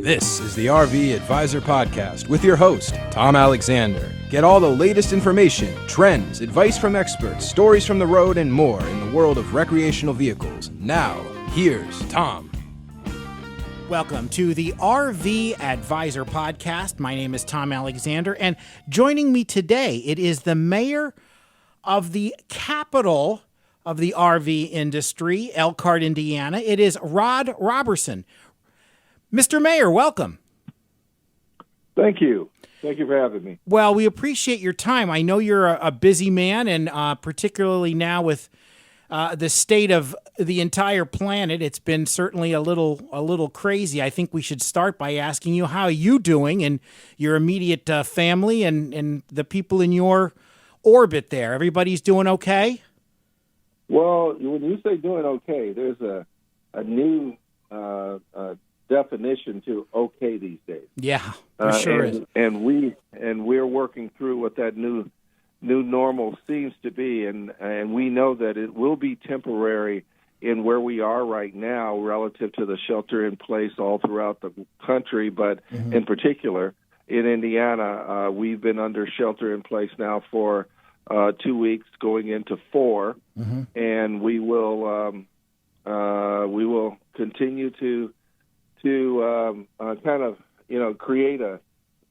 This is the RV Advisor Podcast with your host, Tom Alexander. Get all the latest information, trends, advice from experts, stories from the road, and more in the world of recreational vehicles. Now, here's Tom. Welcome to the RV Advisor Podcast. My name is Tom Alexander, and joining me today, it is the mayor of the capital of the RV industry, Elkhart, Indiana. It is Rod Roberson. Mr. Mayor, welcome. Thank you. Thank you for having me. Well, we appreciate your time. I know you're a busy man, and particularly now with the state of the entire planet, it's been certainly a little crazy. I think we should start by asking you, how are you doing and your immediate family and the people in your orbit there? Everybody's doing okay? Well, when you say doing okay, there's a new definition to okay these days. Yeah, for sure is. And we're working through what that new normal seems to be, and we know that it will be temporary in where we are right now relative to the shelter in place all throughout the country, but in particular in Indiana, we've been under shelter in place now for 2 weeks, going into 4, and we will continue to kind of create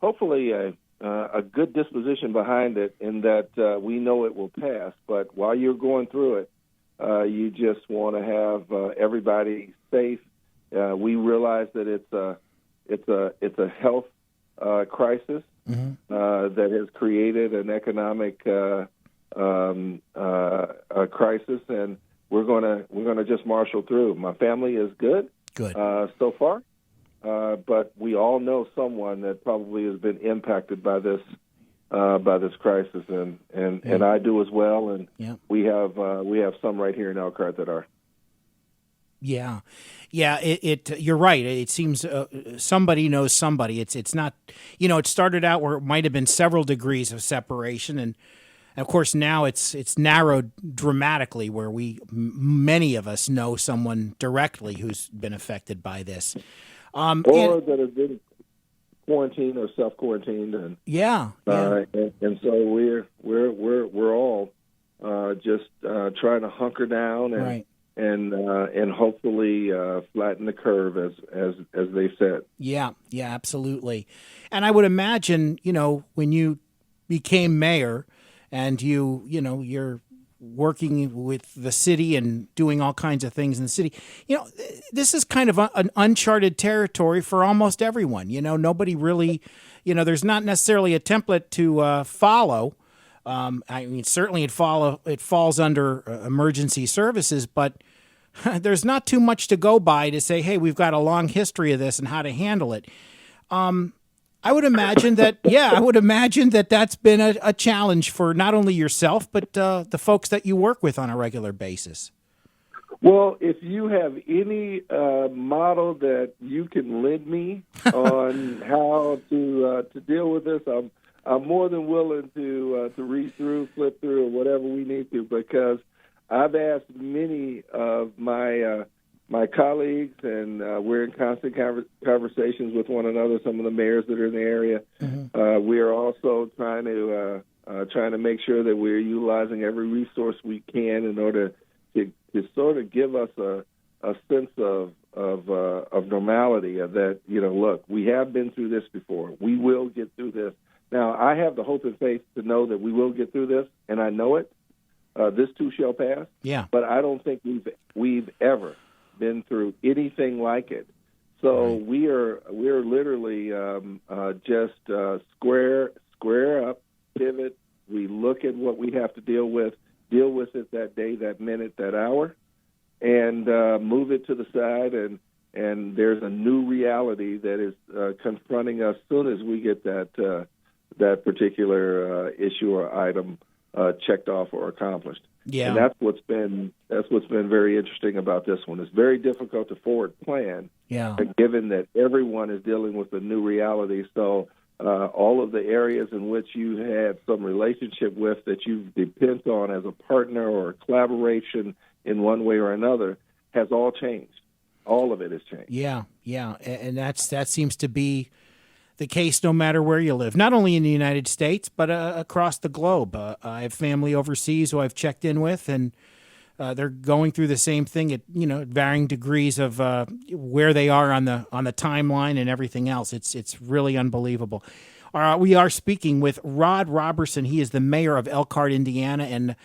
hopefully a good disposition behind it, in that we know it will pass. But while you're going through it, you just want to have everybody safe. We realize that it's a health crisis that has created an economic crisis, and we're gonna just marshal through. My family is good so far, but we all know someone that probably has been impacted by this crisis, and I do as well. And we have some right here in Elkhart that are. Yeah. You're right. It seems somebody knows somebody. It's not, it started out where it might have been several degrees of separation, and of course now it's narrowed dramatically, where many of us know someone directly who's been affected by this, or that has been quarantined or self-quarantined, and and so we're all just trying to hunker down and. Right. And hopefully flatten the curve, as they said. Yeah, absolutely. And I would imagine, when you became mayor, and you're working with the city and doing all kinds of things in the city, this is kind of an uncharted territory for almost everyone. Nobody really, there's not necessarily a template to follow. I mean, certainly it falls under emergency services, but there's not too much to go by to say, hey, we've got a long history of this and how to handle it. I would imagine that that's been a challenge for not only yourself, but the folks that you work with on a regular basis. Well, if you have any model that you can lend me on how to deal with this, I'm more than willing to read through, flip through, or whatever we need to, because I've asked many of my colleagues, and we're in constant conversations with one another. Some of the mayors that are in the area. We are also trying to make sure that we're utilizing every resource we can in order to sort of give us a sense of normality. That look, we have been through this before. We will get through this. Now, I have the hope and faith to know that we will get through this, and I know it. This too shall pass. Yeah. But I don't think we've ever been through anything like it. So we're literally just square up, pivot. We look at what we have to deal with it that day, that minute, that hour, and move it to the side. And there's a new reality that is confronting us soon as we get that particular issue or item checked off or accomplished. Yeah, and that's what's been very interesting about this one. It's very difficult to forward plan, given that everyone is dealing with a new reality. So all of the areas in which you had some relationship with, that you depend on as a partner or a collaboration in one way or another, has all changed. All of it has changed. Yeah, and that seems to be the case no matter where you live, not only in the United States, but across the globe. I have family overseas who I've checked in with, and they're going through the same thing at varying degrees of where they are on the timeline and everything else. It's really unbelievable. We are speaking with Rod Roberson. He is the mayor of Elkhart, Indiana, and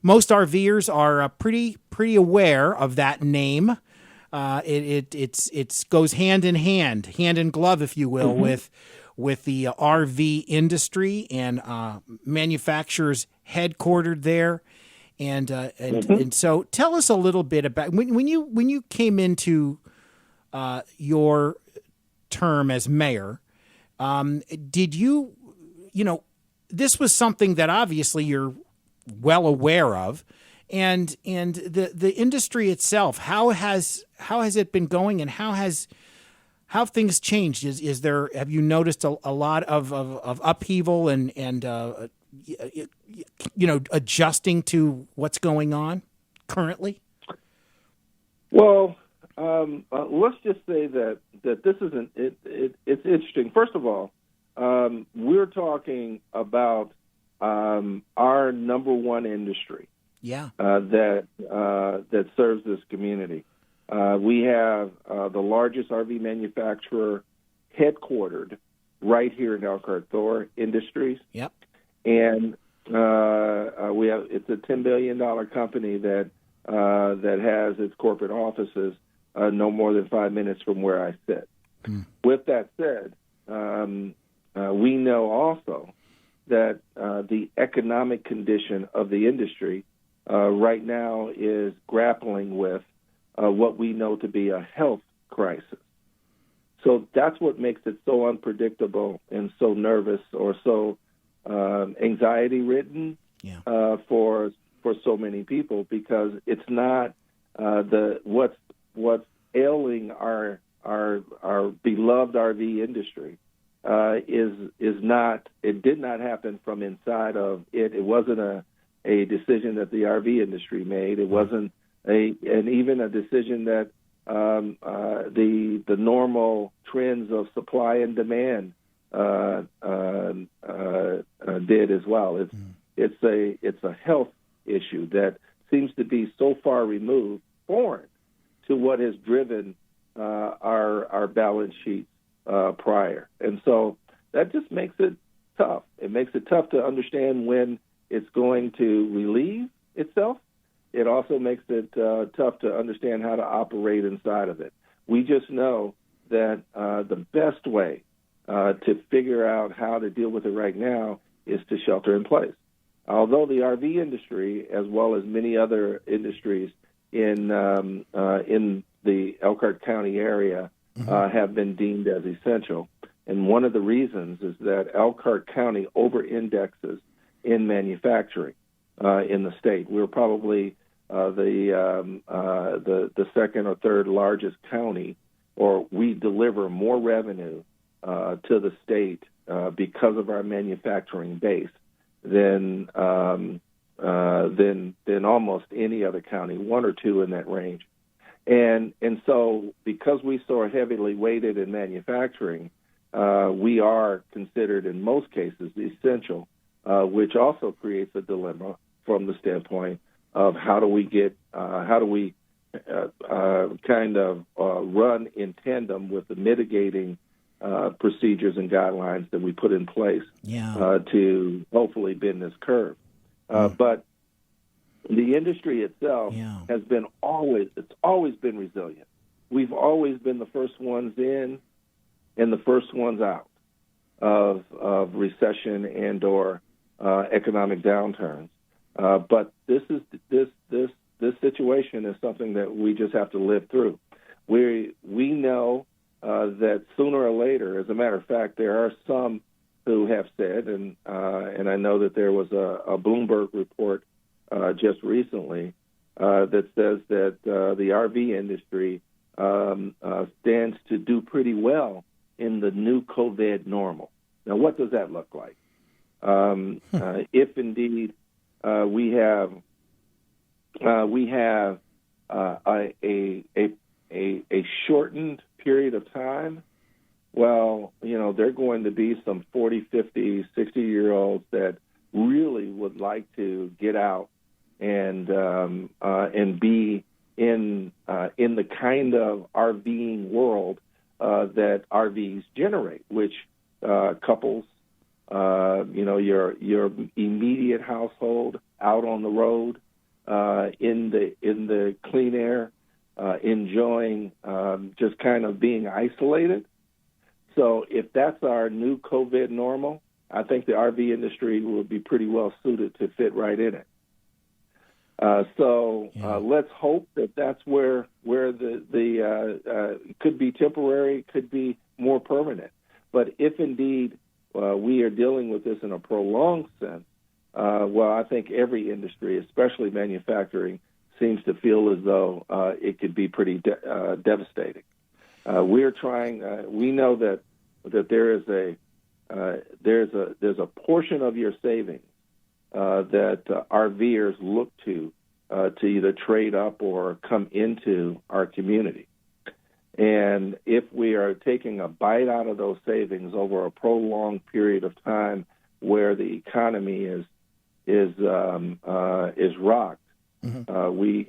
most RVers are pretty aware of that name. It goes hand in glove, if you will, with the RV industry and manufacturers headquartered there. And so tell us a little bit about when you came into your term as mayor. Did you this was something that obviously you're well aware of, and the industry itself, how has it been going, and how have things changed? Have you noticed a lot of upheaval and adjusting to what's going on currently? Well, let's just say that this isn't. It's interesting. First of all, we're talking about our number one industry. Yeah. That serves this community. We have the largest RV manufacturer headquartered right here in Elkhart, Thor Industries. Yep. And it's a $10 billion company that has its corporate offices no more than 5 minutes from where I sit. With that said, we know also that the economic condition of the industry right now is grappling with what we know to be a health crisis. So that's what makes it so unpredictable and so nervous, or so anxiety-ridden for so many people, because it's not what's ailing our beloved RV industry is not. It did not happen from inside of it. It wasn't a decision that the RV industry made. It wasn't even a decision that the normal trends of supply and demand did as well. It's a health issue that seems to be so far removed, foreign to what has driven our balance sheets prior, and so that just makes it tough. It makes it tough to understand when it's going to relieve itself. It also makes it tough to understand how to operate inside of it. We just know that the best way to figure out how to deal with it right now is to shelter in place. Although the RV industry, as well as many other industries in the Elkhart County area, have been deemed as essential, and one of the reasons is that Elkhart County over-indexes in manufacturing in the state. We're probably the second or third largest county, or we deliver more revenue to the state because of our manufacturing base than almost any other county, one or two in that range. And so because we so heavily weighted in manufacturing, we are considered in most cases essential, which also creates a dilemma from the standpoint of how do we run in tandem with the mitigating procedures and guidelines that we put in place to hopefully bend this curve. But the industry itself has been always been resilient. We've always been the first ones in and the first ones out of recession and or economic downturns. But this situation is something that we just have to live through. We know that sooner or later, as a matter of fact, there are some who have said, and I know that there was a Bloomberg report just recently that says that the RV industry stands to do pretty well in the new COVID normal. Now, what does that look like? If indeed we have a a shortened period of time, well, there are going to be some 40, 50, 60-year-olds that really would like to get out and be in the kind of RVing world that RVs generate, which couples, your immediate household out on the road in the clean air, enjoying just kind of being isolated. So if that's our new COVID normal, I think the RV industry will be pretty well suited to fit right in it. Let's hope that that's where the could be temporary, could be more permanent. But if indeed we are dealing with this in a prolonged sense, I think every industry, especially manufacturing, seems to feel as though it could be pretty devastating. We're trying. We know that there is there's a portion of your savings that RVers look to either trade up or come into our community. And if we are taking a bite out of those savings over a prolonged period of time, where the economy is rocked, we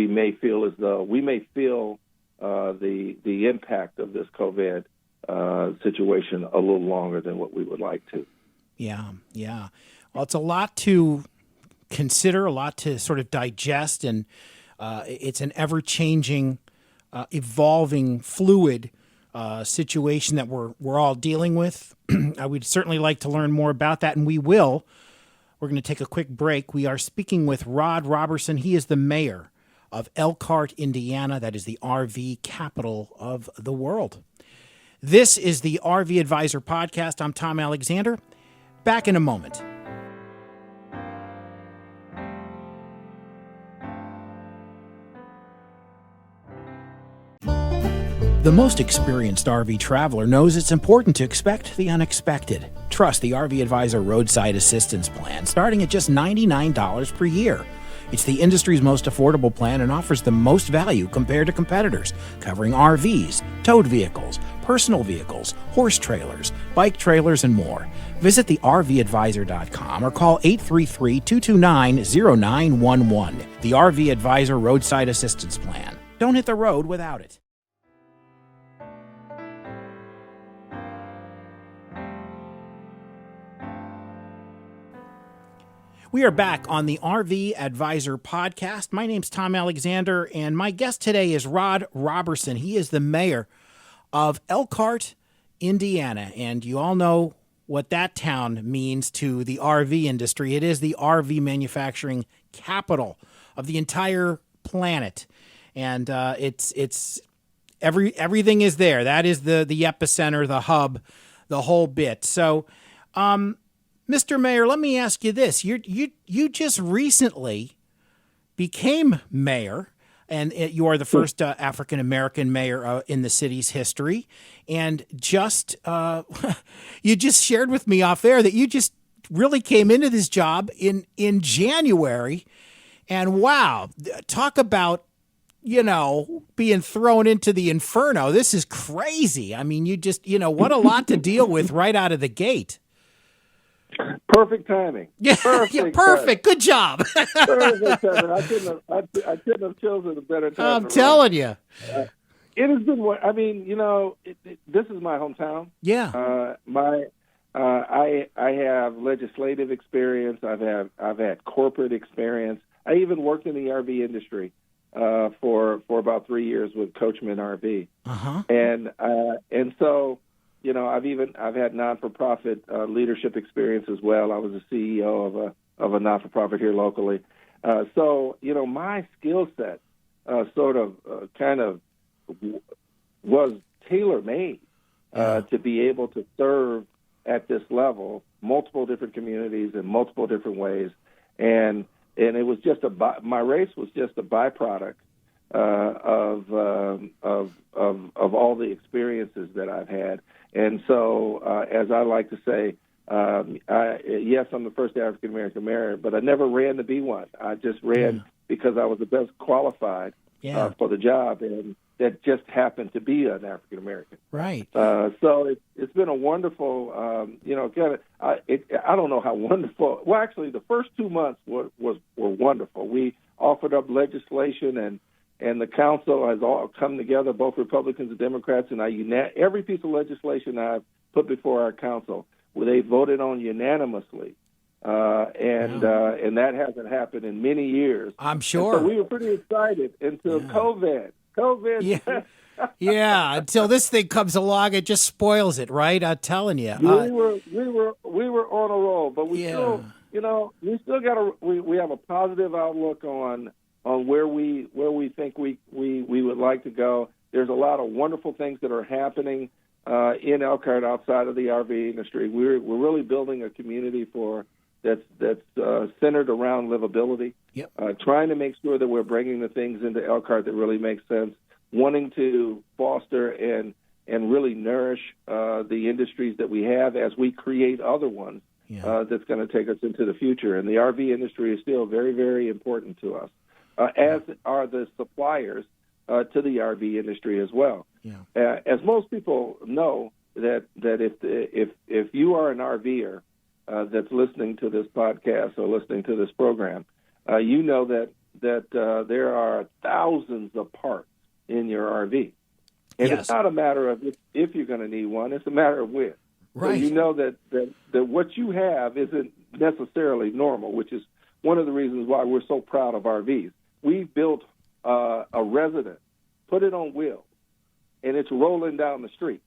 may feel as though the impact of this COVID situation a little longer than what we would like to. Yeah. Well, it's a lot to consider, a lot to sort of digest, and it's an ever-changing, evolving, fluid situation that we're all dealing with. I would certainly like to learn more about that, and we will. We're going to take a quick break. We are speaking with Rod Roberson. He is the mayor of Elkhart, Indiana. That is the RV capital of the world. This is the RV Advisor Podcast. I'm Tom Alexander. Back in a moment. The most experienced RV traveler knows it's important to expect the unexpected. Trust the RV Advisor Roadside Assistance Plan, starting at just $99 per year. It's the industry's most affordable plan and offers the most value compared to competitors, covering RVs, towed vehicles, personal vehicles, horse trailers, bike trailers, and more. Visit thervadvisor.com or call 833-229-0911. The RV Advisor Roadside Assistance Plan. Don't hit the road without it. We are back on the RV Advisor Podcast. My name's Tom Alexander, and my guest today is Rod Roberson. He is the mayor of Elkhart, Indiana, and you all know what that town means to the RV industry. It is the RV manufacturing capital of the entire planet, and it's everything is there. That is the epicenter, the hub, the whole bit. So, Mr. Mayor, let me ask you this. You just recently became mayor, and you are the first African-American mayor in the city's history. And just you just shared with me off air that you just really came into this job in January. And wow, talk about, being thrown into the inferno. This is crazy. I mean, you just, what a lot to deal with right out of the gate. Perfect timing. Yeah, perfect. Timing. Good job. Perfect timing. I couldn't have chosen a better time. I'm telling you. It has been. I mean, this is my hometown. Yeah. I have legislative experience. I've had corporate experience. I even worked in the RV industry for about 3 years with Coachman RV. Uh-huh. And so. I've had non-for-profit leadership experience as well. I was a CEO of a non-for-profit here locally. So my skill set kind of was tailor-made to be able to serve at this level, multiple different communities in multiple different ways, and it was just my race was just a byproduct of all the experiences that I've had. And so, as I like to say, yes, I'm the first African-American mayor, but I never ran to be one. I just ran because I was the best qualified for the job, and that just happened to be an African American. Right. So it's been a wonderful, I don't know how wonderful. Well, actually, the first 2 months were wonderful. We offered up legislation, and the council has all come together, both Republicans and Democrats, and every piece of legislation I've put before our council, where they voted on unanimously. And that hasn't happened in many years. I'm sure. And so we were pretty excited until COVID. Yeah, until this thing comes along, it just spoils it, right? I'm telling you. We were on a roll, but we still, we still we have a positive outlook on where we think we would like to go. There's a lot of wonderful things that are happening in Elkhart outside of the RV industry. We're really building a community that's centered around livability. Yep. Trying to make sure that we're bringing the things into Elkhart that really make sense, wanting to foster and really nourish the industries that we have as we create other ones that's going to take us into the future. And the RV industry is still very, very important to us, as are the suppliers to the RV industry as well. Yeah. As most people know, that if you are an RVer that's listening to this podcast or listening to this program, you know that there are thousands of parts in your RV. And it's not a matter of if you're going to need one, it's a matter of when. Right. So you know that what you have isn't necessarily normal, which is one of the reasons why we're so proud of RVs. We built a resident, put it on wheels, and it's rolling down the street,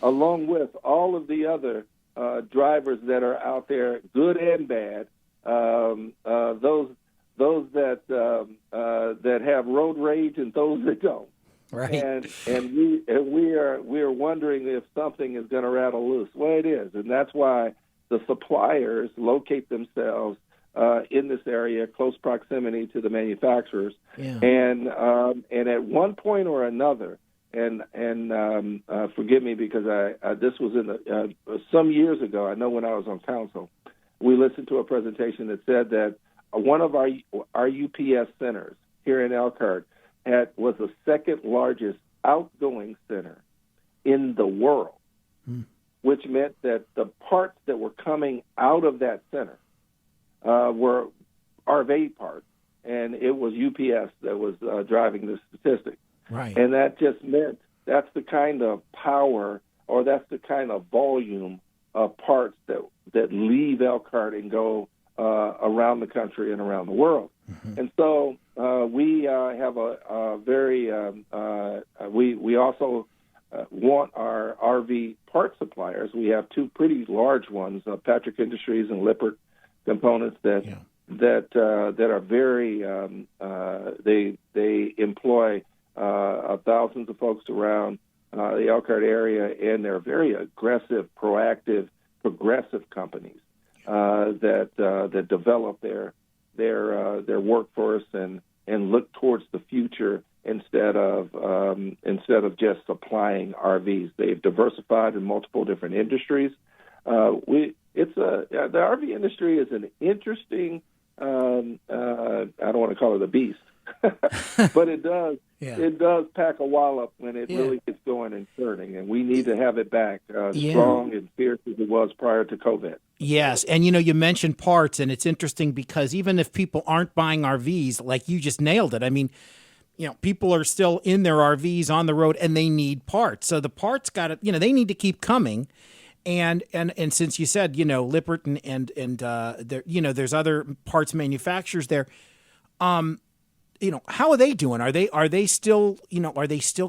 along with all of the other drivers that are out there, good and bad, those that have road rage and those that don't. Right. And we are wondering if something is going to rattle loose. Well, it is, and that's why the suppliers locate themselves in this area, close proximity to the manufacturers. Yeah. And at one point or another, and forgive me because this was in some years ago. I know when I was on council, we listened to a presentation that said that one of our UPS centers here in Elkhart was the second largest outgoing center in the world, which meant that the parts that were coming out of that center were RV parts, and it was UPS that was driving the statistic. Right. And that just meant that's the kind of power, or that's the kind of volume of parts that leave Elkhart and go around the country and around the world. Mm-hmm. And so we have a very we also want our RV part suppliers. We have two pretty large ones, Patrick Industries and Lippert Components, that are very they employ thousands of folks around the Elkhart area, and they're very aggressive, proactive, progressive companies that develop their workforce and look towards the future instead of just supplying RVs. They've diversified in multiple different industries. The RV industry is an interesting. I don't want to call it a beast, but it does. Yeah. It does pack a wallop when it really gets going and turning, and we need to have it back strong and fierce as it was prior to COVID. Yes, and you mentioned parts, and it's interesting because even if people aren't buying RVs, like you just nailed it. I mean, people are still in their RVs on the road, and they need parts. So the parts got to, they need to keep coming. And since you said, Lippert and there, there's other parts manufacturers there. How are they doing? Are they still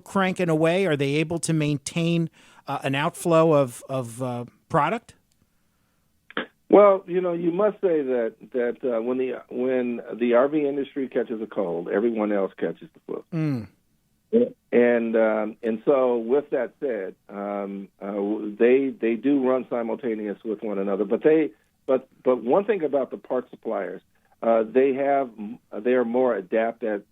cranking away? Are they able to maintain an outflow of product? Well, you must say that when the RV industry catches a cold, everyone else catches the flu. Mm. And so with that said, they do run simultaneous with one another. But one thing about the parts suppliers, they are more adept at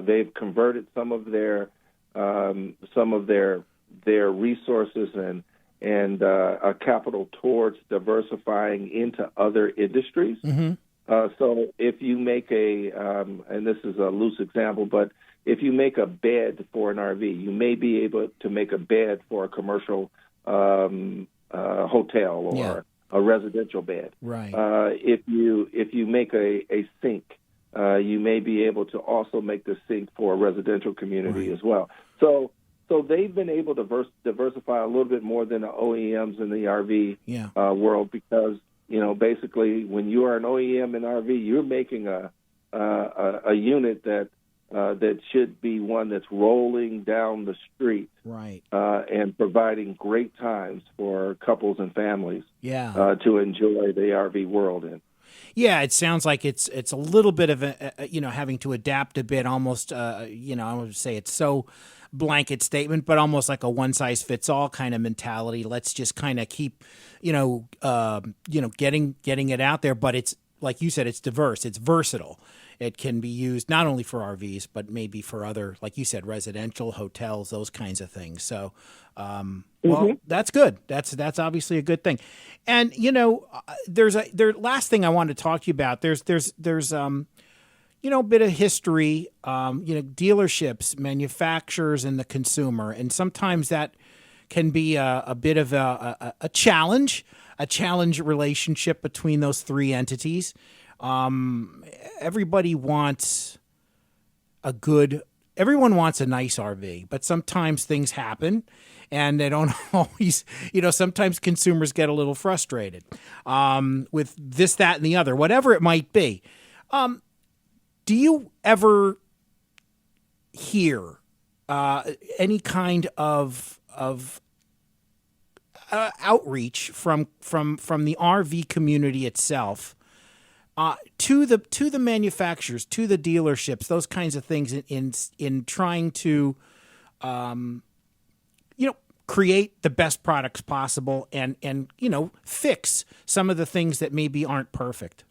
they've converted some of their resources and capital towards diversifying into other industries. Mm-hmm. So if you make and this is a loose example, but if you make a bed for an RV, you may be able to make a bed for a commercial hotel or a residential bed. Right. If you make a sink, you may be able to also make the sink for a residential community as well. So they've been able to diversify a little bit more than the OEMs in the RV world, because basically when you are an OEM in RV, you're making a unit that should be one that's rolling down the street, right, and providing great times for couples and families, to enjoy the RV world in. Yeah, it sounds like it's a little bit of having to adapt a bit, almost I would say it's so blanket statement, but almost like a one size fits all kind of mentality. Let's just kind of keep getting it out there, but it's like you said, it's diverse, it's versatile. It can be used not only for RVs, but maybe for other, like you said, residential, hotels, those kinds of things. So, well, that's good. That's obviously a good thing. And last thing I wanted to talk to you about. There's a bit of history. Dealerships, manufacturers, and the consumer, and sometimes that can be a bit of a challenge relationship between those three entities. Everybody wants everyone wants a nice RV, but sometimes things happen and they don't always, sometimes consumers get a little frustrated, with this, that, and the other, whatever it might be. Do you ever hear, any kind of outreach from the RV community itself, to the manufacturers, to the dealerships, those kinds of things, in trying to create the best products possible and fix some of the things that maybe aren't perfect?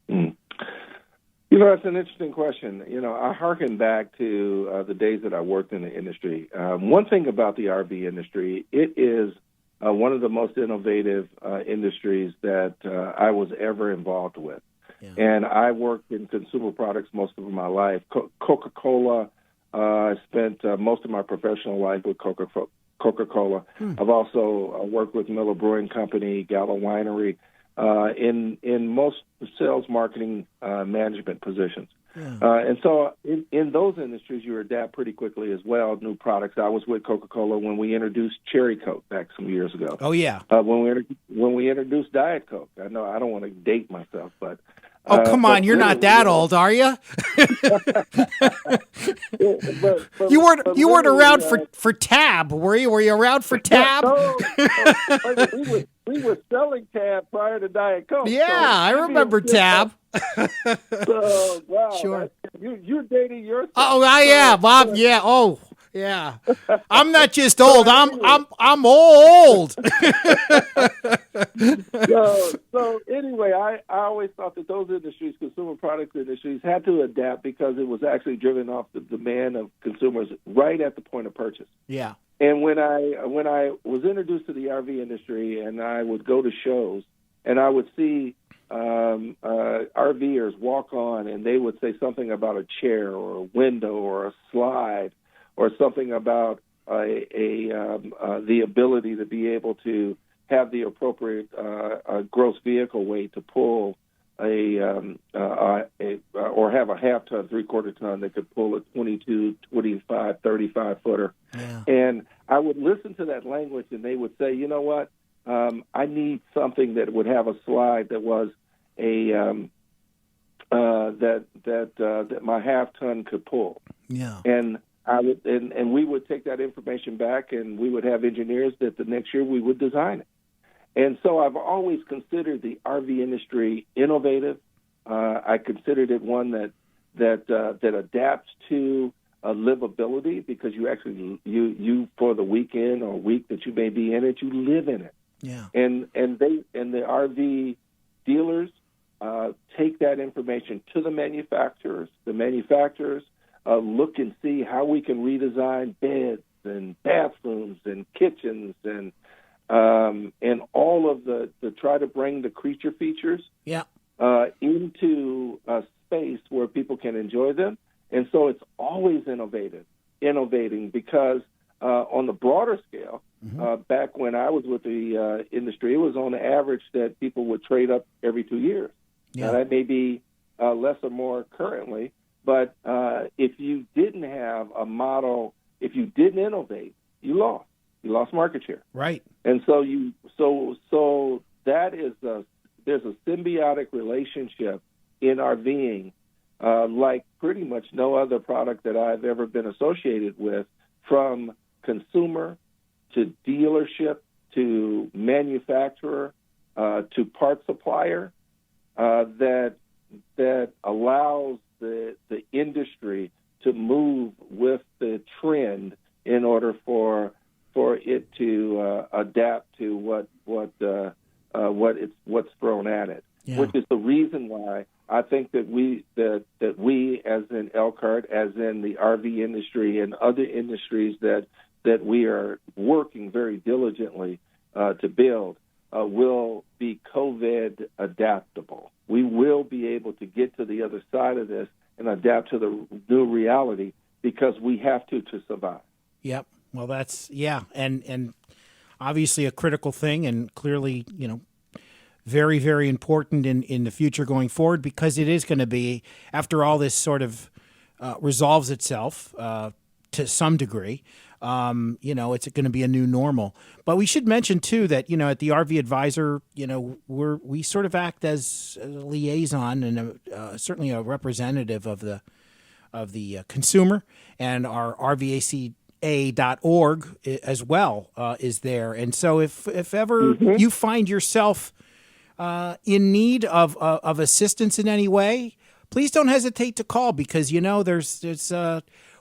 That's an interesting question. I hearken back to the days that I worked in the industry. One thing about the RV industry, it is one of the most innovative industries that I was ever involved with. Yeah. And I worked in consumer products most of my life. Coca-Cola, I spent most of my professional life with Coca-Cola. I've also worked with Miller Brewing Company, Gallo Winery, in most sales, marketing, management positions. Yeah. And so in those industries, you adapt pretty quickly as well, new products. I was with Coca-Cola when we introduced Cherry Coke back some years ago. Oh, yeah. When we introduced Diet Coke. I know I don't want to date myself, but... Oh, come on, you're not that old, are you? You weren't around for Tab, were you? Were you around for Tab? We were selling Tab prior to Diet Coke. Yeah, so I remember Tab. So, wow, sure. You're dating yourself. Oh, I am, Bob. Yeah. Oh, yeah. I'm not just old. I'm old. So anyway, I always thought that those industries, consumer products industries, had to adapt because it was actually driven off the demand of consumers right at the point of purchase. Yeah. And when I was introduced to the RV industry, and I would go to shows, and I would see RVers walk on, and they would say something about a chair or a window or a slide, or something about the ability to be able to have the appropriate gross vehicle weight to pull or have a half-ton, three-quarter ton that could pull a 22, 25, 35-footer. Yeah. And I would listen to that language, and they would say, you know what, I need something that would have a slide that was that my half-ton could pull. Yeah. And and we would take that information back, and we would have engineers that the next year we would design it. And so I've always considered the RV industry innovative. I considered it one that adapts to livability, because you actually you for the weekend or week that you may be in it, you live in it. Yeah. And the RV dealers take that information to the manufacturers. The manufacturers look and see how we can redesign beds and bathrooms and kitchens and all of the try to bring the creature features into a space where people can enjoy them. And so it's always innovating because on the broader scale, back when I was with the industry, it was on the average that people would trade up every 2 years. Yeah. Now, that may be less or more currently, but if you didn't have a model, if you didn't innovate, you lost. You lost market share. Right. And so that is there's a symbiotic relationship in RVing like pretty much no other product that I've ever been associated with, from consumer to dealership to manufacturer to part supplier, that allows the industry to move with the trend in order for it to adapt to what's thrown at it. Yeah. Which is the reason why I think that we as in Elkhart, as in the RV industry and other industries that we are working very diligently to build, will be COVID adaptable. We will be able to get to the other side of this and adapt to the new reality because we have to survive. Yep. Well, that's, and obviously a critical thing, and clearly, very, very important in the future going forward, because it is going to be, after all this sort of resolves itself to some degree, it's going to be a new normal. But we should mention too that at the RV Advisor, we sort of act as a liaison and certainly a representative of the consumer, and our RVACA.org as well is there. And so if ever you find yourself in need of assistance in any way, please don't hesitate to call, because there's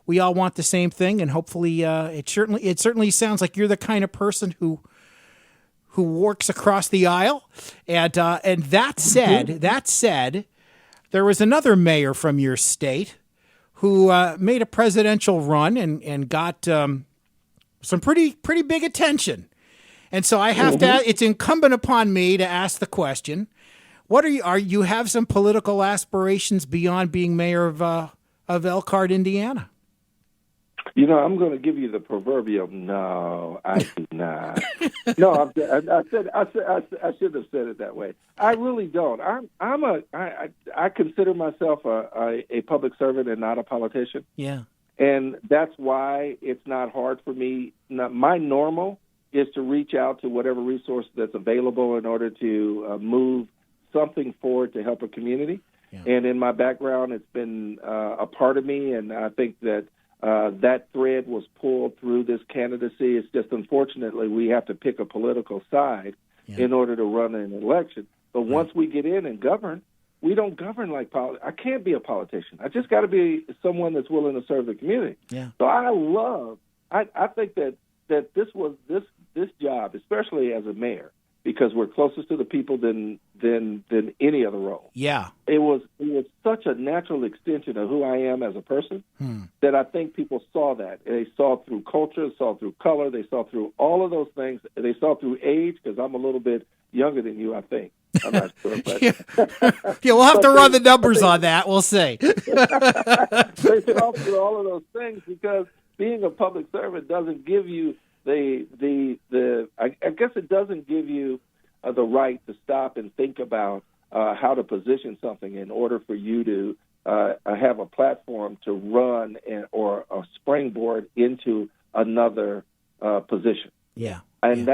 we all want the same thing, and hopefully it certainly sounds like you're the kind of person who works across the aisle. And that said, there was another mayor from your state who made a presidential run and got some pretty big attention. And so I have to. It's incumbent upon me to ask the question: what are you have some political aspirations beyond being mayor of Elkhart, Indiana? I'm going to give you the proverbial no. I do not. No, I should have said it that way. I really don't. I consider myself a public servant and not a politician. Yeah, and that's why it's not hard for me. My normal is to reach out to whatever resource that's available in order to move something forward to help a community. Yeah. And in my background, it's been a part of me, and I think that that thread was pulled through this candidacy. It's just, unfortunately, we have to pick a political side in order to run an election. But once we get in and govern, we don't govern like I can't be a politician. I just got to be someone that's willing to serve the community. Yeah. So I think that this job, especially as a mayor, because we're closest to the people than any other role. Yeah, it was such a natural extension of who I am as a person that I think people saw that. They saw through culture, saw through color, they saw through all of those things. They saw through age, because I'm a little bit younger than you, I think. I'm not sure, but we'll have to run the numbers on that. We'll see. They saw through all of those things, because being a public servant doesn't give you I guess it doesn't give you the right to stop and think about how to position something in order for you to have a platform to run or a springboard into another position. Yeah, and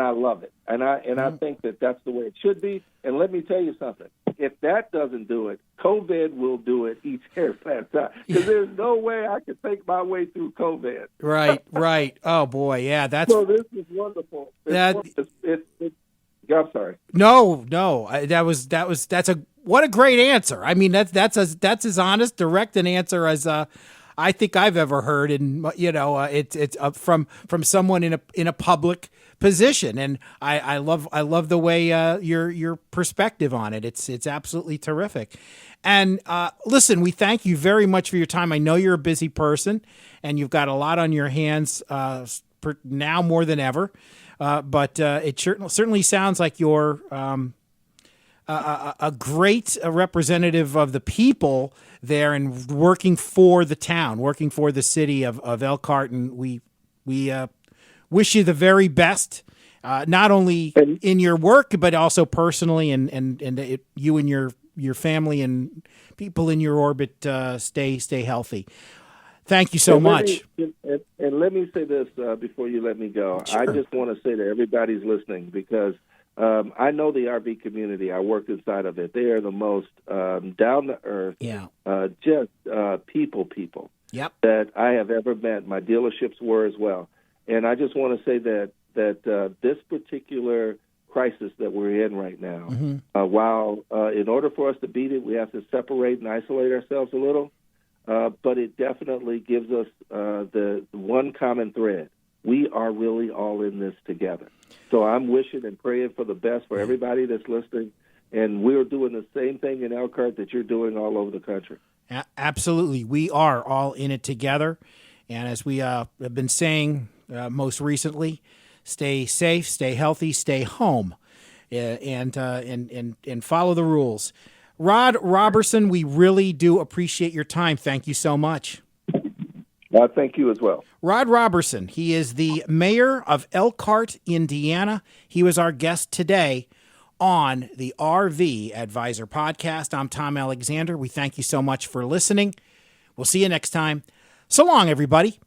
I love it, and I think that that's the way it should be. And let me tell you something: if that doesn't do it, COVID will do it each and every time. Because there's no way I could think my way through COVID. Right. Oh boy, yeah. So this is wonderful. I'm sorry. No. That's what a great answer. I mean, that's as honest, direct an answer as I think I've ever heard. And it's from someone in a public position, and I love the way your perspective on it. It's absolutely terrific. And listen, we thank you very much for your time. I know you're a busy person, and you've got a lot on your hands now more than ever. But it certainly sounds like you're a great representative of the people there and working for the town, working for the city of Elkhart. And we wish you the very best, not only in your work, but also personally, and you and your family and people in your orbit stay healthy. Thank you so much. Let me say this before you let me go. Sure. I just want to say to everybody's listening, because I know the RV community. I worked inside of it. They are the most down-to-earth, just people that I have ever met. My dealerships were as well. And I just want to say that this particular crisis that we're in right now, while in order for us to beat it, we have to separate and isolate ourselves a little, but it definitely gives us the one common thread. We are really all in this together. So I'm wishing and praying for the best for everybody that's listening, and we're doing the same thing in Elkhart that you're doing all over the country. Absolutely. We are all in it together, and as we have been saying most recently, stay safe, stay healthy, stay home, and follow the rules. Rod Roberson, we really do appreciate your time. Thank you so much. Thank you as well. Rod Roberson, he is the mayor of Elkhart, Indiana. He was our guest today on the RV Advisor Podcast. I'm Tom Alexander. We thank you so much for listening. We'll see you next time. So long, everybody.